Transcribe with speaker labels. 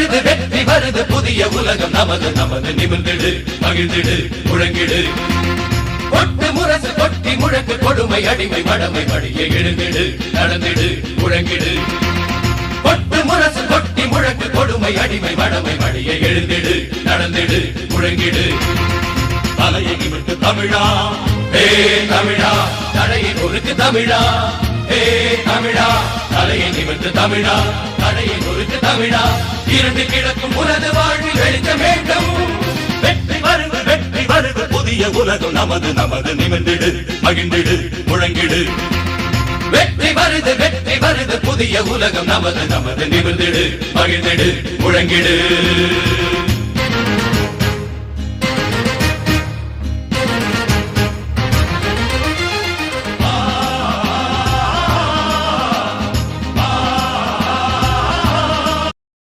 Speaker 1: வருது வெற்றி வருது புதிய உலகம் நமது நமது நிமிர்ந்திடு மகிழ்ந்திடு முழங்கிடு கொட்டு முரசு கொட்டி முழக்கு கொடுமை அடிமை மடமை வழிய எழுந்திடு நடந்திடு முழங்கிடு கொட்டு முரசு கொட்டி முழக்கு கொடுமை அடிமை மடமை வழிய எழுந்திடு நடந்திடு முழங்கிடு தலையை நிமிர்ந்து தமிழா ஹே தமிழா தடையை பொறுத்து தமிழா ஹே தமிழா தலையை நிமிர்ந்து தமிழா தடையை பொறுத்து தமிழா இரண்டு கிழக்கும் உனது வாழ்வில் வெளிச்சம் வேண்டும் வெற்றி வருது புதிய உலகம் நமது நமது நிமிர்ந்திடு மகிழ்ந்திடு முழங்கிடு வெற்றி வருது புதிய உலகம் நமது நமது நிமிர்ந்திடு மகிழ்ந்திடு முழங்கிடு